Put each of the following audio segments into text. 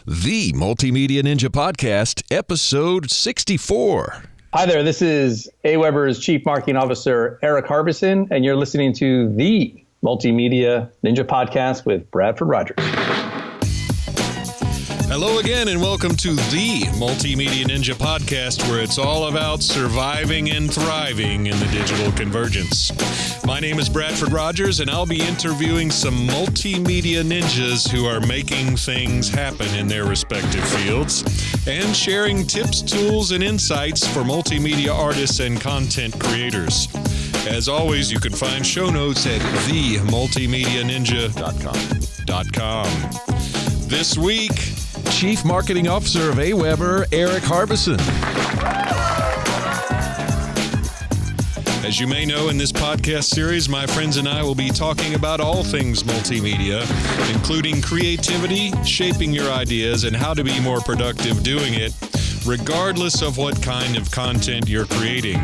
the Multimedia Ninja Podcast, episode 64. Hi there, this is AWeber's Chief Marketing Officer, Erik Harbison, and you're listening to the Multimedia Ninja Podcast with Bradford Rogers. Hello again, and welcome to the Multimedia Ninja Podcast, where it's all about surviving and thriving in the digital convergence. My name is Bradford Rogers, and I'll be interviewing some multimedia ninjas who are making things happen in their respective fields and sharing tips, tools, and insights for multimedia artists and content creators. As always, you can find show notes at themultimedianinja.com. This week, Chief Marketing Officer of AWeber, Erik Harbison. As you may know, in this podcast series, my friends and I will be talking about all things multimedia, including creativity, shaping your ideas, and how to be more productive doing it, regardless of what kind of content you're creating.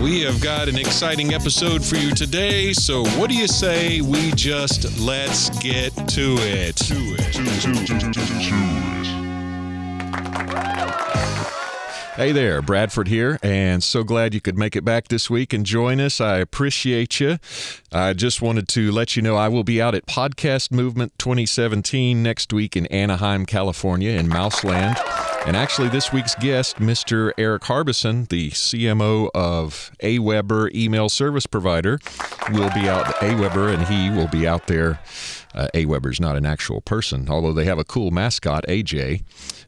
We have got an exciting episode for you today, so what do you say we just let's get to it? Hey there, Bradford here, and so glad you could make it back this week and join us. I appreciate you. I just wanted to let you know I will be out at Podcast Movement 2017 next week in Anaheim, California, in Mouseland. And actually, this week's guest, Mr. Erik Harbison, the CMO of AWeber email service provider, will be out at AWeber, and he will be out there. AWeber's not an actual person, although they have a cool mascot, AJ.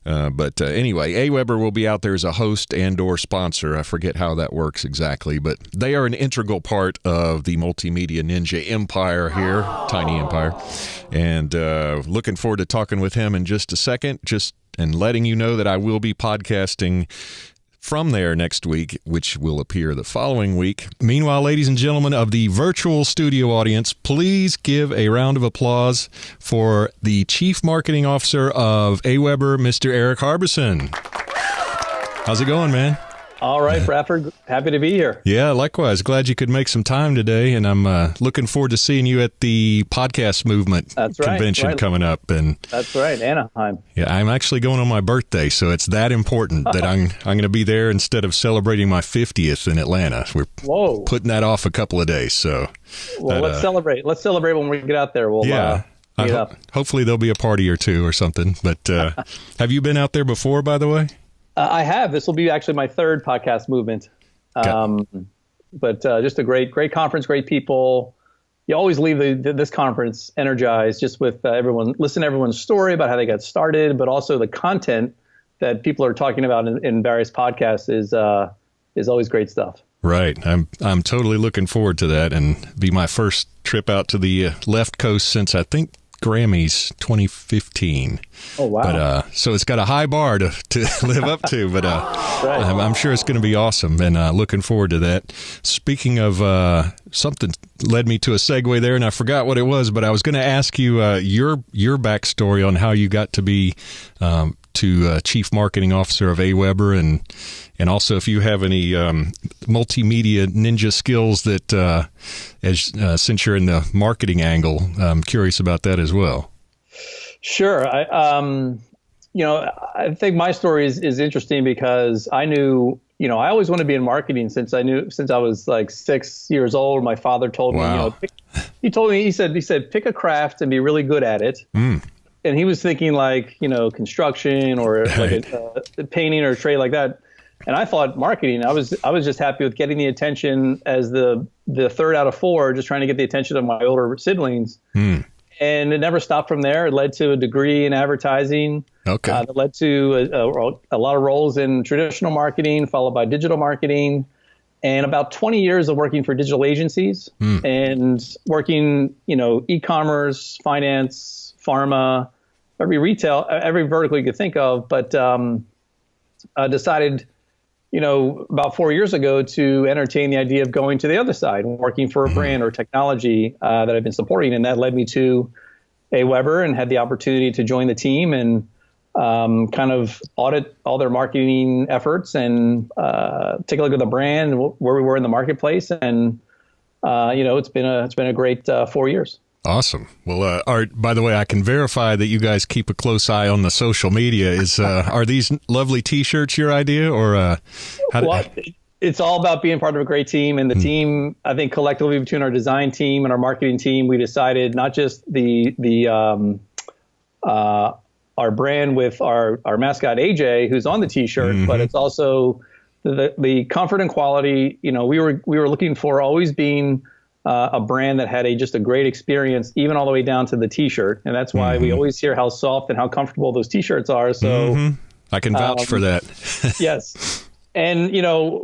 But anyway, AWeber will be out there as a host and or sponsor. I forget how that works exactly, but they are an integral part of the Multimedia Ninja empire here, tiny empire. And looking forward to talking with him in just a second, and letting you know that I will be podcasting from there next week, which will appear the following week. Meanwhile, ladies and gentlemen of the virtual studio audience, please give a round of applause for the Chief Marketing Officer of AWeber, Mr. Erik Harbison. How's it going, man? All right, Bradford. Happy to be here. Yeah, likewise. Glad you could make some time today, and I'm looking forward to seeing you at the Podcast Movement convention coming up. And that's right, Anaheim. Yeah, I'm actually going on my birthday, so it's that important that I'm going to be there instead of celebrating my 50th in Atlanta. We're putting that off a couple of days. So, let's celebrate. Let's celebrate when we get out there. We'll hopefully there'll be a party or two or something. But have you been out there before, by the way? I have. This will be actually my third Podcast Movement. But just a great conference, great people. You always leave this conference energized just with listen to everyone's story about how they got started, but also the content that people are talking about in various podcasts is always great stuff. Right. I'm totally looking forward to that, and be my first trip out to the left coast since I think Grammys 2015. Oh, wow. But so it's got a high bar to live up to, but right. I'm sure it's going to be awesome, and looking forward to that. Speaking of something led me to a segue there, and I forgot what it was, but I was going to ask you your backstory on how you got to be Chief Marketing Officer of AWeber, and also if you have any multimedia ninja skills that, since you're in the marketing angle, I'm curious about that as well. Sure. I think my story is interesting because I knew, I always wanted to be in marketing since I was like 6 years old. My father told me, he said, pick a craft and be really good at it. Mm. And he was thinking like, construction or like a painting or a trade like that. And I thought marketing, I was just happy with getting the attention as the third out of four, just trying to get the attention of my older siblings. Mm. And it never stopped from there. It led to a degree in advertising. Okay. That led to a lot of roles in traditional marketing, followed by digital marketing. And about 20 years of working for digital agencies and working, e-commerce, finance, pharma, every retail, every vertical you could think of. But I decided, about 4 years ago to entertain the idea of going to the other side and working for a brand or technology that I've been supporting. And that led me to AWeber and had the opportunity to join the team and kind of audit all their marketing efforts and take a look at the brand, where we were in the marketplace. And, it's been a great 4 years. Awesome. Well, Art, by the way, I can verify that you guys keep a close eye on the social media. Are these lovely T-shirts your idea, or it's all about being part of a great team, and the team, I think collectively between our design team and our marketing team, we decided not just our brand with our mascot AJ, who's on the T-shirt, but it's also the comfort and quality. We were looking for always being a brand that had just a great experience, even all the way down to the T-shirt, and that's why we always hear how soft and how comfortable those T-shirts are. So I can vouch for that. Yes. And,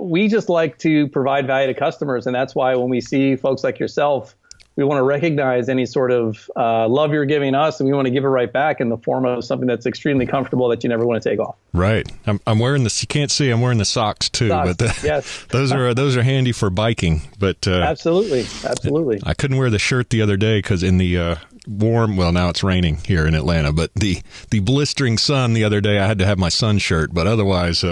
we just like to provide value to customers. And that's why when we see folks like yourself, we want to recognize any sort of love you're giving us, and we want to give it right back in the form of something that's extremely comfortable that you never want to take off. Right. I'm wearing this. You can't see. I'm wearing the socks too. Socks, but yes. those are handy for biking. But absolutely. I couldn't wear the shirt the other day because in the warm, well, now it's raining here in Atlanta, but the blistering sun the other day, I had to have my sun shirt, but otherwise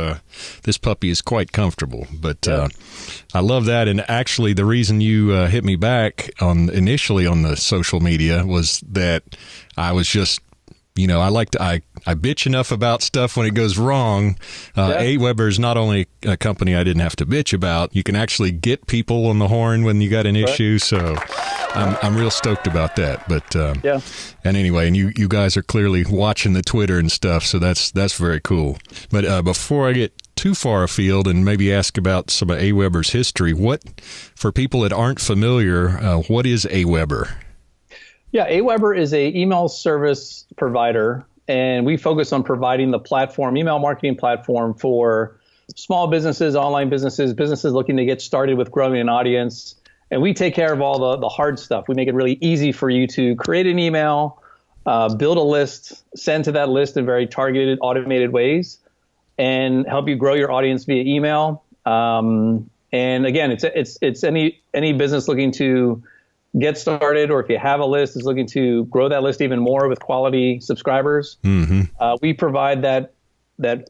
this puppy is quite comfortable. But I love that. And actually the reason you hit me back initially on the social media was that I was just, I bitch enough about stuff when it goes wrong. AWeber is not only a company I didn't have to bitch about, you can actually get people on the horn when you got an issue. So I'm real stoked about that. But and anyway, and you guys are clearly watching the Twitter and stuff, so that's very cool. But before I get too far afield and maybe ask about some of AWeber's history, for people that aren't familiar, what is AWeber? Yeah, AWeber is a email service provider, and we focus on providing the platform, email marketing platform for small businesses, online businesses looking to get started with growing an audience. And we take care of all the hard stuff. We make it really easy for you to create an email, build a list, send to that list in very targeted, automated ways, and help you grow your audience via email. And again, it's any business looking to get started, or if you have a list, is looking to grow that list even more with quality subscribers. We provide that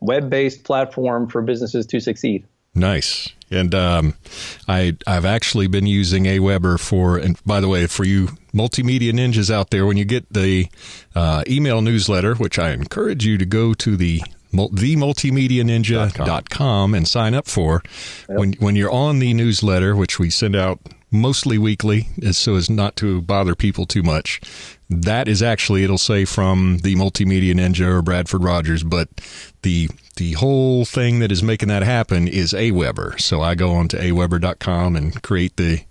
web-based platform for businesses to succeed. Nice. And I've actually been using AWeber and by the way, for you multimedia ninjas out there, when you get the email newsletter, which I encourage you to go to the multimedianinja.com and sign up for. When you're on the newsletter, which we send out mostly weekly, so as not to bother people too much, that is actually, it'll say from the Multimedia Ninja or Bradford Rogers, but the whole thing that is making that happen is AWeber. So I go on to aweber.com and create the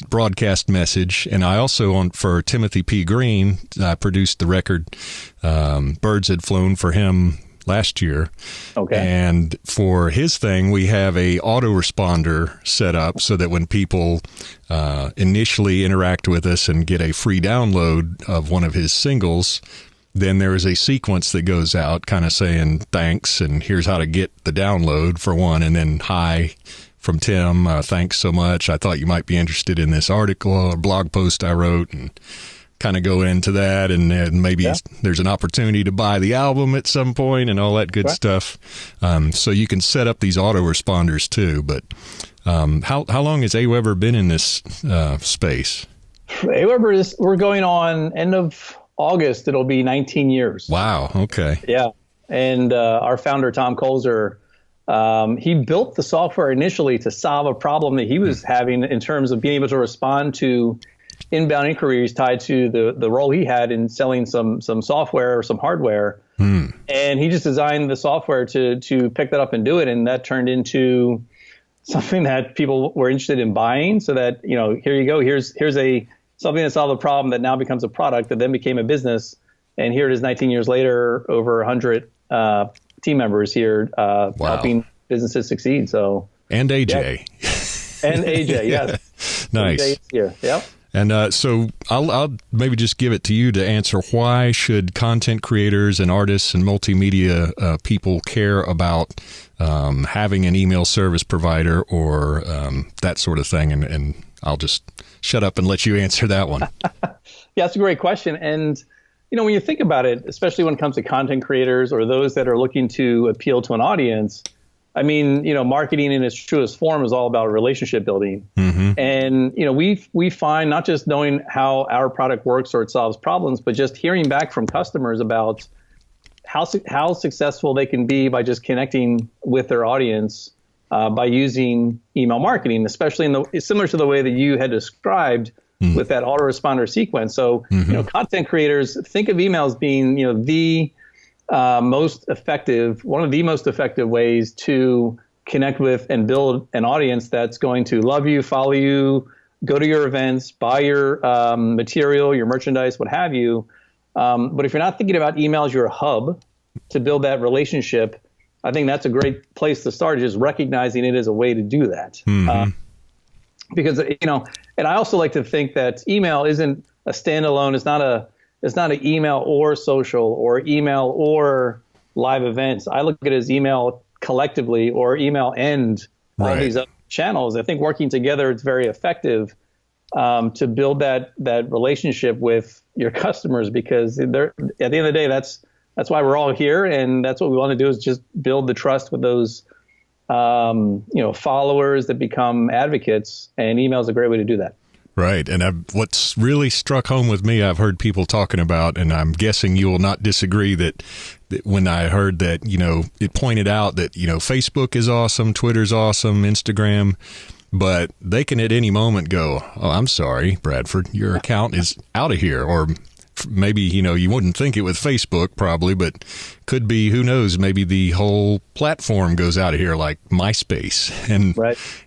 broadcast message. And I also, for Timothy P. Green, I produced the record Birds Had Flown for him last year. Okay. And for his thing, we have a autoresponder set up so that when people initially interact with us and get a free download of one of his singles, then there is a sequence that goes out kind of saying thanks and here's how to get the download for one, and then hi from Tim, thanks so much. I thought you might be interested in this article or blog post I wrote, and kind of go into that, and maybe there's an opportunity to buy the album at some point and all that good stuff. So you can set up these autoresponders too. But how long has AWeber been in this space? AWeber we're going on end of August. It'll be 19 years. Wow. Okay. Yeah. And our founder, Tom Colzer, he built the software initially to solve a problem that he was having in terms of being able to respond to inbound inquiries tied to the role he had in selling some software or some hardware. And he just designed the software to pick that up and do it. And that turned into something that people were interested in buying, so that, here you go, here's something that solved a problem that now becomes a product that then became a business. And here it is 19 years later, over 100 team members here helping businesses succeed. So and AJ. And AJ, yes. Nice. AJ is here. Yep. And so I'll maybe just give it to you to answer, why should content creators and artists and multimedia people care about having an email service provider or that sort of thing? And I'll just shut up and let you answer that one. Yeah, that's a great question. And, when you think about it, especially when it comes to content creators or those that are looking to appeal to an audience, I mean, marketing in its truest form is all about relationship building. And, we find not just knowing how our product works or it solves problems, but just hearing back from customers about how successful they can be by just connecting with their audience by using email marketing, especially similar to the way that you had described with that autoresponder sequence. So, content creators think of emails being, one of the most effective ways to connect with and build an audience that's going to love you, follow you, go to your events, buy your material, your merchandise, what have you. But if you're not thinking about email as your hub to build that relationship, I think that's a great place to start, just recognizing it as a way to do that. Because, and I also like to think that email isn't a standalone. It's not an email or social or email or live events. I look at it as email collectively or email and all these other channels. I think working together, it's very effective to build that relationship with your customers, because at the end of the day, that's why we're all here. And that's what we want to do, is just build the trust with those followers that become advocates, and email is a great way to do that. Right. And what's really struck home with me, I've heard people talking about, and I'm guessing you will not disagree, that when I heard that, it pointed out that, Facebook is awesome, Twitter's awesome, Instagram, but they can at any moment go, oh, I'm sorry, Bradford, your account is out of here. Or maybe, you wouldn't think it with Facebook probably, but could be, who knows, maybe the whole platform goes out of here, like MySpace.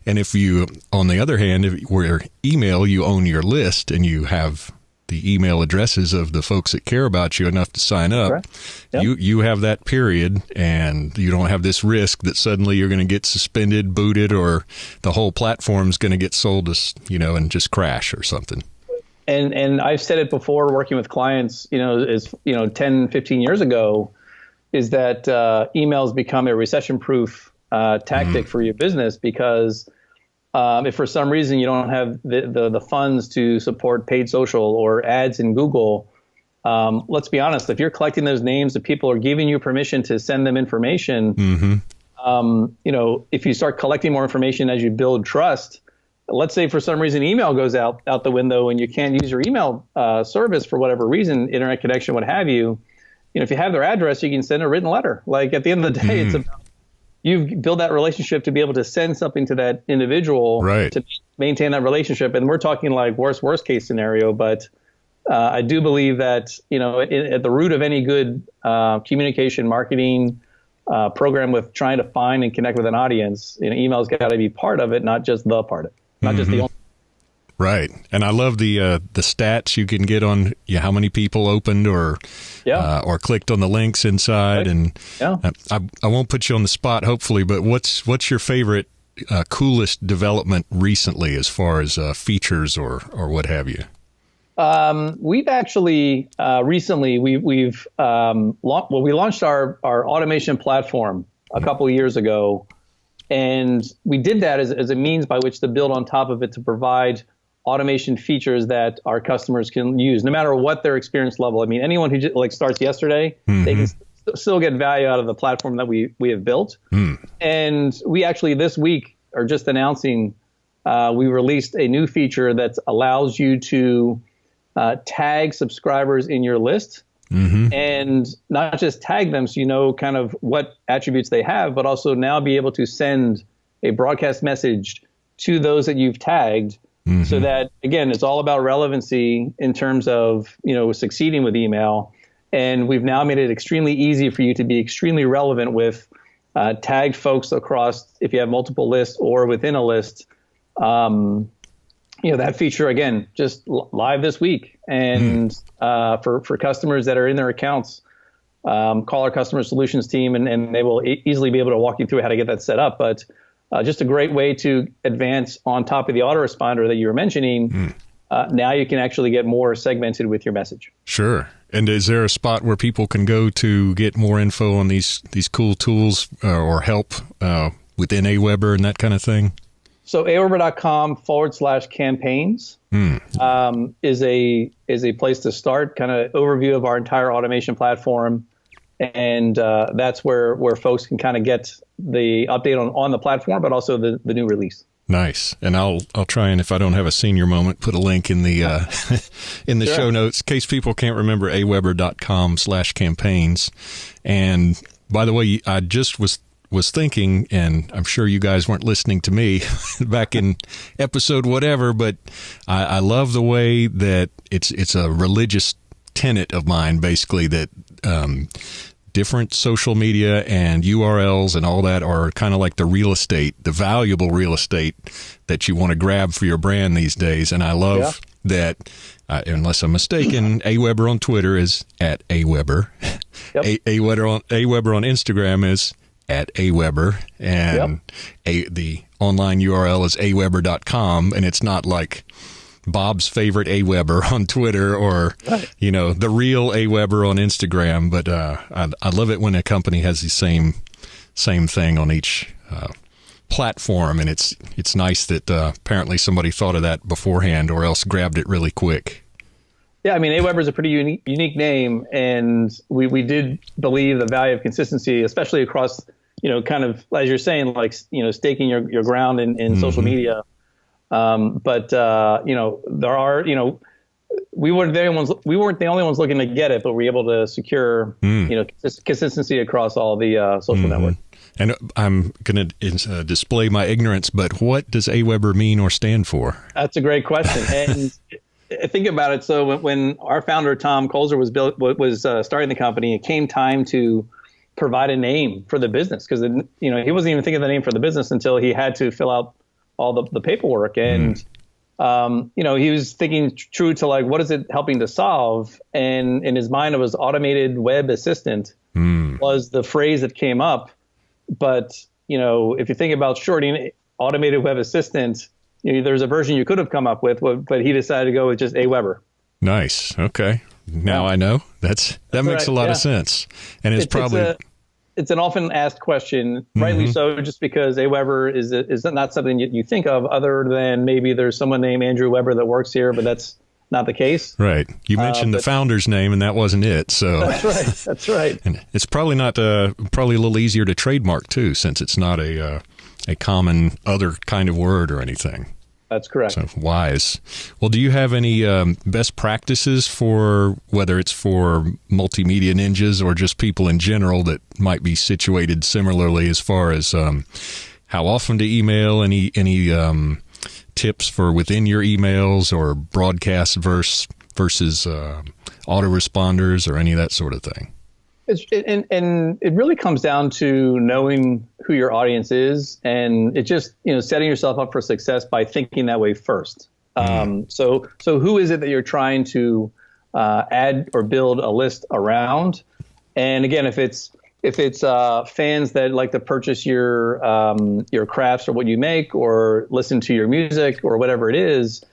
And if you, on the other hand, where email, you own your list and you have the email addresses of the folks that care about you enough to sign up, you have that period, and you don't have this risk that suddenly you're going to get suspended, booted, or the whole platform's going to get sold to, and just crash or something. And I've said it before, working with clients, 10, 15 years ago, is that emails become a recession-proof tactic for your business, because if for some reason you don't have the funds to support paid social or ads in Google, let's be honest, if you're collecting those names, the people are giving you permission to send them information, if you start collecting more information as you build trust, let's say for some reason email goes out the window and you can't use your email service for whatever reason, internet connection, what have you, if you have their address, you can send a written letter. Like, at the end of the day, it's about, you've built that relationship to be able to send something to that individual to maintain that relationship. And we're talking like worst case scenario, but I do believe that, at the root of any good communication marketing program with trying to find and connect with an audience, email's got to be part of it, not just the part of it. Not just the only. Right. And I love the stats you can get on how many people opened or clicked on the links inside. And I won't put you on the spot, hopefully, but what's your favorite, coolest development recently as far as features or what have you? We've actually recently we launched our automation platform a couple of years ago. And we did that as a means by which to build on top of it to provide automation features that our customers can use, no matter what their experience level. I mean, anyone who just starts yesterday, they can still get value out of the platform that we have built. And we actually this week are just announcing we released a new feature that allows you to tag subscribers in your list. And not just tag them so you know kind of what attributes they have, but also now be able to send a broadcast message to those that you've tagged, so that, again, it's all about relevancy in terms of, succeeding with email. And we've now made it extremely easy for you to be extremely relevant with tagged folks across, if you have multiple lists or within a list. That feature, again, just live this week. And for customers that are in their accounts, call our customer solutions team, and they will easily be able to walk you through how to get that set up. But just a great way to advance on top of the autoresponder that you were mentioning. Now you can actually get more segmented with your message. Sure. And is there a spot where people can go to get more info on these cool tools or help within AWeber and that kind of thing? So AWeber.com/campaigns is a place to start, kind of overview of our entire automation platform. And that's where folks can kind of get the update on the platform, but also the new release. Nice. And I'll try, and if I don't have a senior moment, put a link in the in the show notes in case people can't remember aweber.com/campaigns. And by the way, I just was thinking, and I'm sure you guys weren't listening to me back in episode whatever, but I love the way that it's a religious tenet of mine, basically, that different social media and URLs and all that are kind of like the real estate, the valuable real estate that you want to grab for your brand these days. And I love that, unless I'm mistaken, AWeber on Twitter is at AWeber. Yep. AWeber on Instagram is at AWeber. And the online URL is aweber.com. And it's not like Bob's favorite AWeber on Twitter or, the real AWeber on Instagram. But I love it when a company has the same thing on each platform. And it's nice that apparently somebody thought of that beforehand or else grabbed it really quick. Yeah, I mean, AWeber is a pretty unique name. And we did believe the value of consistency, especially across, kind of, as you're saying, like, staking your ground in social media. But there are, we weren't the only ones looking to get it, but we were able to secure, consistency across all the social networks. And I'm going to display my ignorance, but what does AWeber mean or stand for? That's a great question. And think about it. So when our founder, Tom Colzer, was starting the company, it came time to provide a name for the business because, he wasn't even thinking of the name for the business until he had to fill out all the paperwork. And, he was thinking true to like, what is it helping to solve? And in his mind, it was automated web assistant was the phrase that came up. But, if you think about shorting automated web assistant, there's a version you could have come up with, but he decided to go with just AWeber. Nice. Okay. Now I know that makes a lot of sense. And it's probably... It's an often asked question, rightly so, just because AWeber is not something you think of other than maybe there's someone named Andrew Weber that works here, but that's not the case. Right. You mentioned the founder's name, and that wasn't it. So That's right. And it's probably not probably a little easier to trademark too, since it's not a common other kind of word or anything. That's correct. So wise. Well, do you have any best practices for whether it's for multimedia ninjas or just people in general that might be situated similarly as far as how often to email, any tips for within your emails or broadcast versus autoresponders or any of that sort of thing? And it really comes down to knowing who your audience is, and it just setting yourself up for success by thinking that way first. So who is it that you're trying to add or build a list around? And again, if it's fans that like to purchase your crafts or what you make or listen to your music or whatever it is,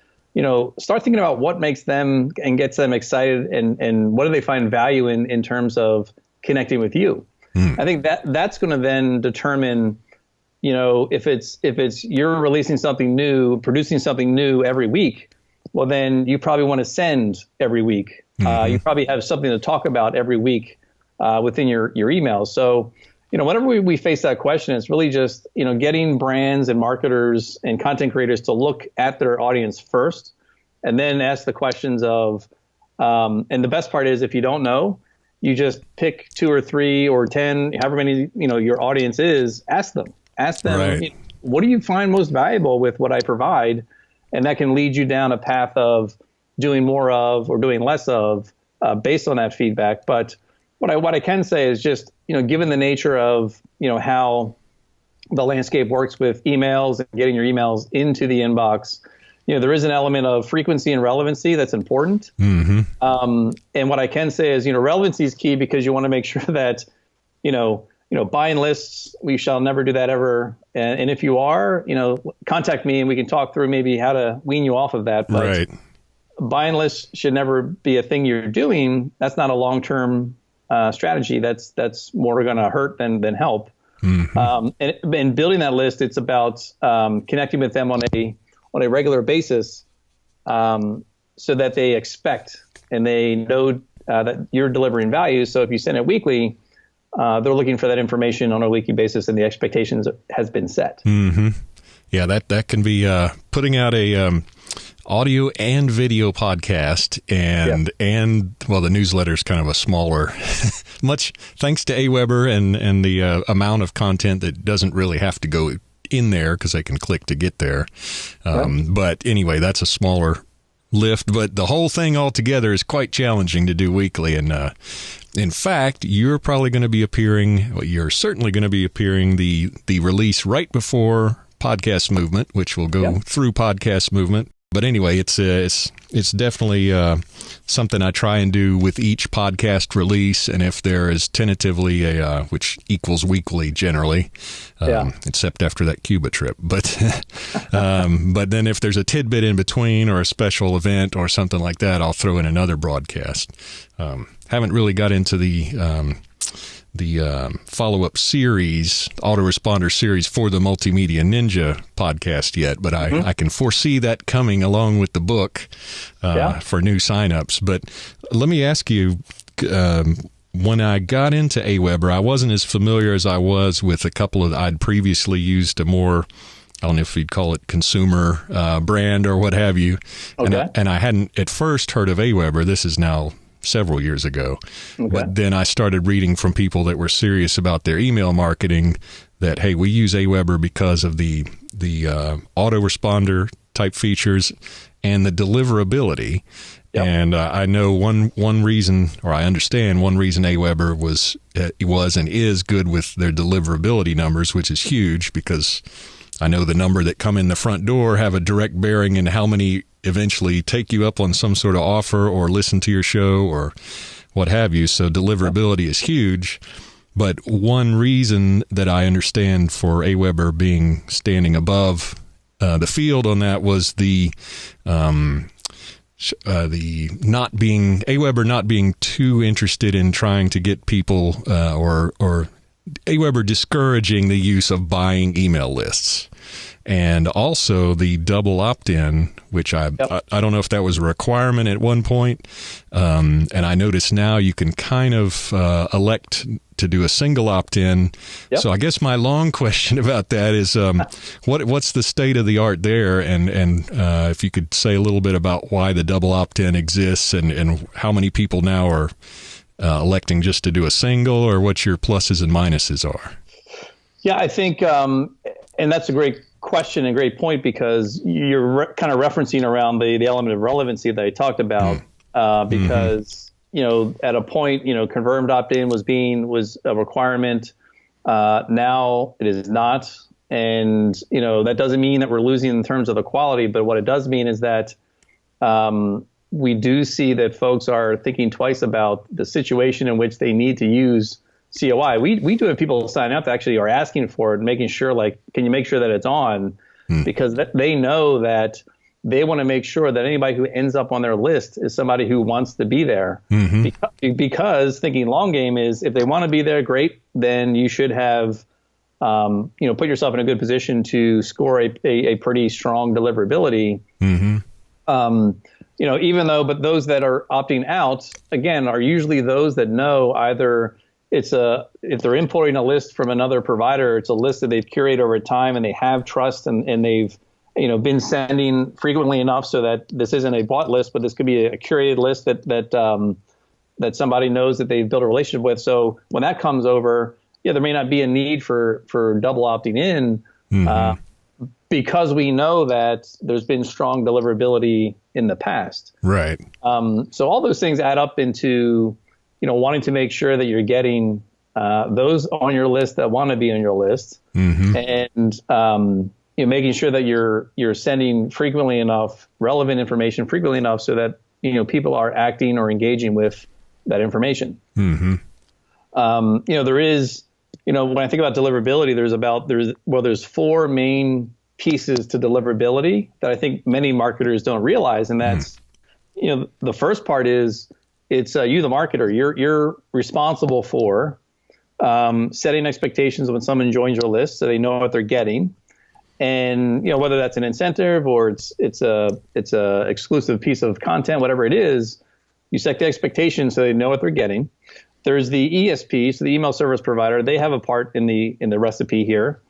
start thinking about what makes them and gets them excited and what do they find value in terms of connecting with you. I think that's going to then determine, if it's you're releasing something new, producing something new every week, well, then you probably want to send every week. You probably have something to talk about every week within your emails. So, whenever we face that question, it's really just, getting brands and marketers and content creators to look at their audience first and then ask the questions of, and the best part is if you don't know, you just pick 2 or 3 or 10, however many, your audience is, ask them, right. What do you find most valuable with what I provide? And that can lead you down a path of doing more of or doing less of based on that feedback. But what I can say is just, given the nature of, how the landscape works with emails and getting your emails into the inbox, there is an element of frequency and relevancy that's important. And what I can say is, relevancy is key because you want to make sure that, buying lists, we shall never do that ever. And if you are, contact me and we can talk through maybe how to wean you off of that. But right. Buying lists should never be a thing you're doing. That's not a long-term strategy. That's more going to hurt than help. And building that list, it's about connecting with them on a regular basis, so that they expect and they know that you're delivering value. So if you send it weekly, they're looking for that information on a weekly basis, and the expectations has been set. Mm-hmm. Yeah, that can be putting out a audio and video podcast, and well, the newsletter is kind of a smaller, much thanks to AWeber and the amount of content that doesn't really have to go in there because they can click to get there. But anyway, that's a smaller lift, but the whole thing altogether is quite challenging to do weekly. And in fact, you're probably going to be appearing, well, you're certainly going to be appearing the release right before Podcast Movement, which will go through Podcast Movement. But anyway, it's definitely something I try and do with each podcast release, and if there is tentatively which equals weekly generally, except after that Cuba trip. But but then if there's a tidbit in between or a special event or something like that, I'll throw in another broadcast. Haven't really got into the follow-up series, autoresponder series for the Multimedia Ninja podcast yet, but I can foresee that coming along with the book for new signups. But let me ask you, when I got into AWeber, I wasn't as familiar as I was with a couple of, I'd previously used a more, I don't know if you'd call it consumer brand or what have you. Okay. And I hadn't at first heard of AWeber. This is now several years ago. Okay. But then I started reading from people that were serious about their email marketing that, hey, we use AWeber because of the autoresponder type features and the deliverability. Yep. And I know one reason, or I understand one reason AWeber was and is good with their deliverability numbers, which is huge because I know the number that come in the front door have a direct bearing in how many eventually take you up on some sort of offer or listen to your show or what have you. So deliverability is huge. But one reason that I understand for AWeber standing above the field on that was the AWeber not being too interested in trying to get people or AWeber discouraging the use of buying email lists. And also the double opt-in, which I don't know if that was a requirement at one point. And I notice now you can kind of elect to do a single opt-in. Yep. So I guess my long question about that is what's the state of the art there? And if you could say a little bit about why the double opt-in exists and how many people now are electing just to do a single, or what your pluses and minuses are. Yeah, I think, and that's a great question and great point, because you're kind of referencing around the element of relevancy that I talked about, because at a point, confirmed opt-in was a requirement. Now it is not, and that doesn't mean that we're losing in terms of the quality, but what it does mean is that we do see that folks are thinking twice about the situation in which they need to use COI. We do have people sign up that actually are asking for it and making sure, like, can you make sure that it's on? Because they know that they want to make sure that anybody who ends up on their list is somebody who wants to be there. Because thinking long game is, if they want to be there, great, then you should have put yourself in a good position to score a pretty strong deliverability. But those that are opting out, again, are usually those that know either if they're importing a list from another provider, it's a list that they've curated over time and they have trust and they've been sending frequently enough so that this isn't a bought list, but this could be a curated list that somebody knows that they've built a relationship with. So when that comes over, there may not be a need for double opting in because we know that there's been strong deliverability in the past. Right. So all those things add up into wanting to make sure that you're getting those on your list that want to be on your list, and making sure that you're sending frequently enough relevant information frequently enough so that people are acting or engaging with that information. There is when I think about deliverability, there's four main pieces to deliverability that I think many marketers don't realize, and that's the first part is it's you, the marketer. You're responsible for setting expectations when someone joins your list, so they know what they're getting, and whether that's an incentive or it's a exclusive piece of content, whatever it is, you set the expectation so they know what they're getting. There's the ESP, so the email service provider. They have a part in the recipe here,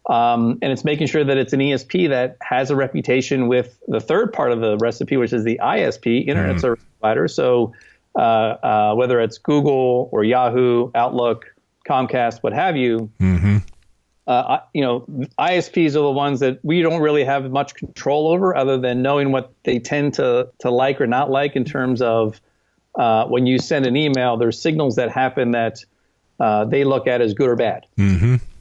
and it's making sure that it's an ESP that has a reputation with the third part of the recipe, which is the ISP, Internet Service Provider. So whether it's Google or Yahoo, Outlook, Comcast, what have you, ISPs are the ones that we don't really have much control over, other than knowing what they tend to like or not like in terms of when you send an email, there's signals that happen that they look at as good or bad.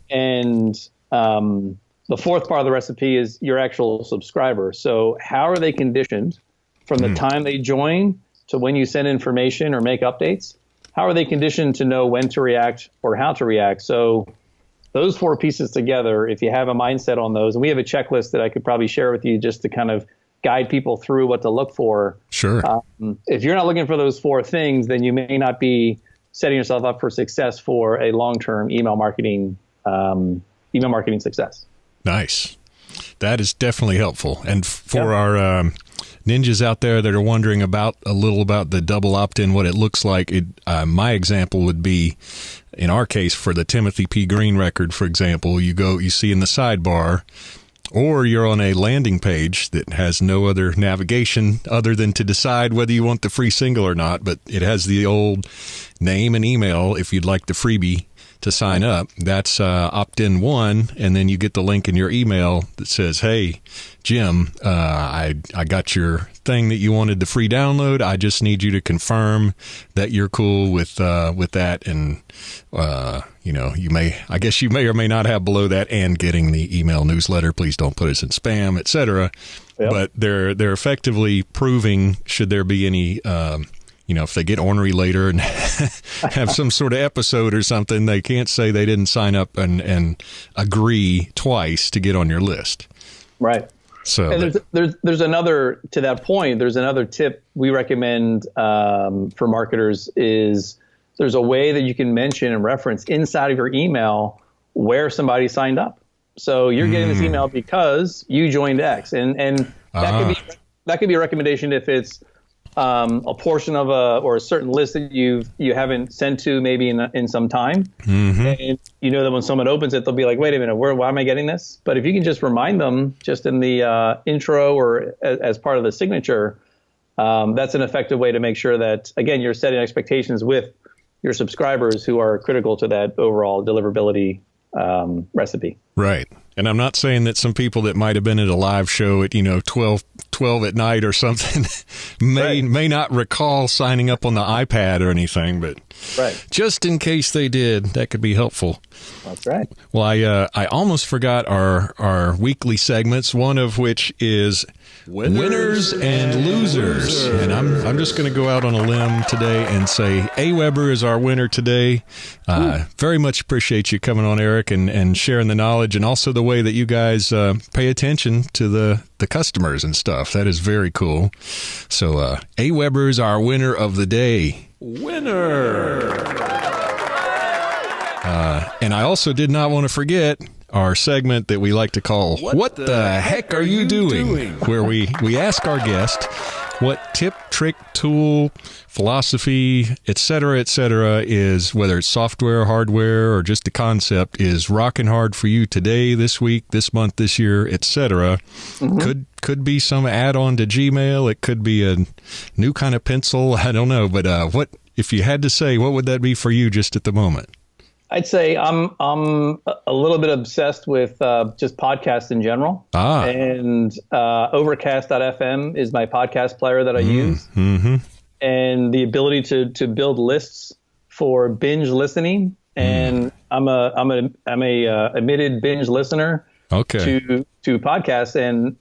And the fourth part of the recipe is your actual subscriber. So how are they conditioned from the time they join to when you send information or make updates? How are they conditioned to know when to react or how to react? So those four pieces together, if you have a mindset on those, and we have a checklist that I could probably share with you just to kind of guide people through what to look for. Sure. If you're not looking for those four things, then you may not be setting yourself up for success for a long-term email marketing success. Nice. That is definitely helpful. And for our ninjas out there that are wondering a little about the double opt-in, what it looks like, my example would be, in our case, for the Timothy P. Green record, for example, you see in the sidebar, or you're on a landing page that has no other navigation other than to decide whether you want the free single or not, but it has the old name and email if you'd like the freebie to sign up. That's opt-in 1, and then you get the link in your email that says, hey, Jim, I got your thing that you wanted the free download. I just need you to confirm that you're cool with that, and you may or may not have below that, and getting the email newsletter. Please don't put us in spam, etc. Yep. But they're effectively proving, should there be any if they get ornery later and have some sort of episode or something, they can't say they didn't sign up and agree twice to get on your list. Right. So and there's another, to that point, there's another tip we recommend for marketers is there's a way that you can mention and reference inside of your email where somebody signed up. So you're getting this email because you joined X, and that could be a recommendation if it's a portion of or a certain list that you haven't sent to maybe in some time, and you know that when someone opens it, they'll be like, wait a minute, why am I getting this? But if you can just remind them just in the intro or as part of the signature, that's an effective way to make sure that, again, you're setting expectations with your subscribers who are critical to that overall deliverability recipe. Right. And I'm not saying that some people that might have been at a live show at 12 at night or something may not recall signing up on the iPad or anything, but just in case they did, that could be helpful. That's right. Well, I almost forgot our weekly segments, one of which is Winners and Losers. And I'm just going to go out on a limb today and say AWeber is our winner today. Very much appreciate you coming on, Eric, and sharing the knowledge, and also the way that you guys pay attention to the customers and stuff. That is very cool. So AWeber is our winner of the day. Winner! And I also did not want to forget our segment that we like to call What the Heck Are You Doing? Where we ask our guest what tip, trick, tool, philosophy, etc., is, whether it's software, hardware, or just a concept, is rocking hard for you today, this week, this month, this year, etc. Could be some add-on to Gmail. It could be a new kind of pencil. I don't know. But what, if you had to say, what would that be for you just at the moment? I'd say I'm a little bit obsessed with just podcasts in general. And Overcast.fm is my podcast player that I use. And the ability to build lists for binge listening. And I'm a admitted binge listener to podcasts. And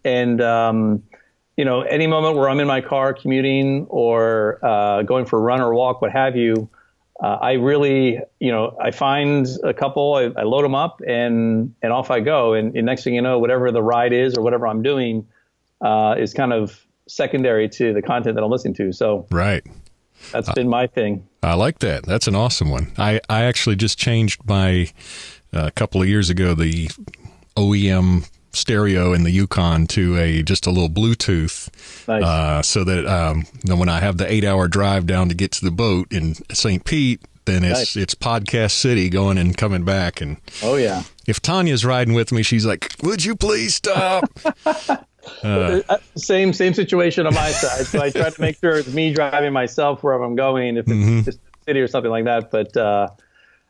any moment where I'm in my car commuting or going for a run or walk, what have you, I really, I find a couple, I load them up and off I go. And next thing you know, whatever the ride is or whatever I'm doing is kind of secondary to the content that I'm listening to. So that's been my thing. I like that. That's an awesome one. I actually just changed my, a couple of years ago, the OEM stereo in the Yukon to just a little Bluetooth, so that when I have the 8-hour drive down to get to the boat in St. Pete, then it's podcast city going and coming back. And oh yeah, if Tanya's riding with me, she's like, "Would you please stop?" Same situation on my side. So I try to make sure it's me driving myself wherever I'm going, if it's just a city or something like that. But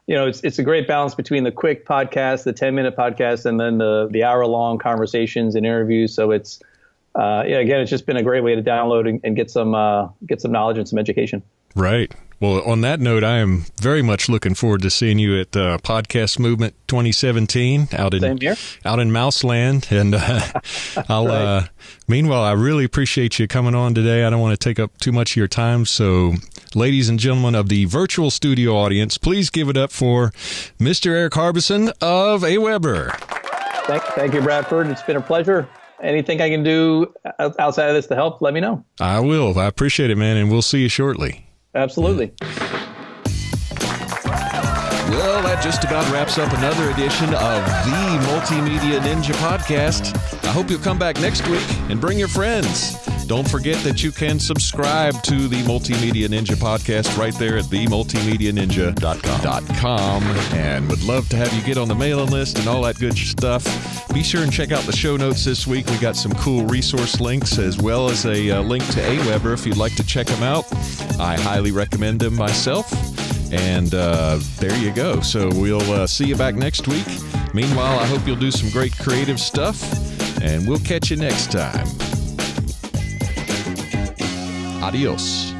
it's a great balance between the quick podcast, the 10-minute podcast, and then the hour-long conversations and interviews. So it's again, it's just been a great way to download and get some knowledge and some education. Right. Well, on that note, I am very much looking forward to seeing you at Podcast Movement 2017 out in Mouseland. And I'll meanwhile, I really appreciate you coming on today. I don't want to take up too much of your time. So, ladies and gentlemen of the virtual studio audience, please give it up for Mr. Erik Harbison of AWeber. Thank you, Bradford. It's been a pleasure. Anything I can do outside of this to help, let me know. I will. I appreciate it, man. And we'll see you shortly. Absolutely. Well, that just about wraps up another edition of the Multimedia Ninja Podcast. I hope you'll come back next week and bring your friends. Don't forget that you can subscribe to the Multimedia Ninja Podcast right there at themultimedianinja.com, and would love to have you get on the mailing list and all that good stuff. Be sure and check out the show notes this week. We got some cool resource links as well as a link to AWeber if you'd like to check them out. I highly recommend them myself. And there you go. So we'll see you back next week. Meanwhile, I hope you'll do some great creative stuff, and we'll catch you next time. Adios.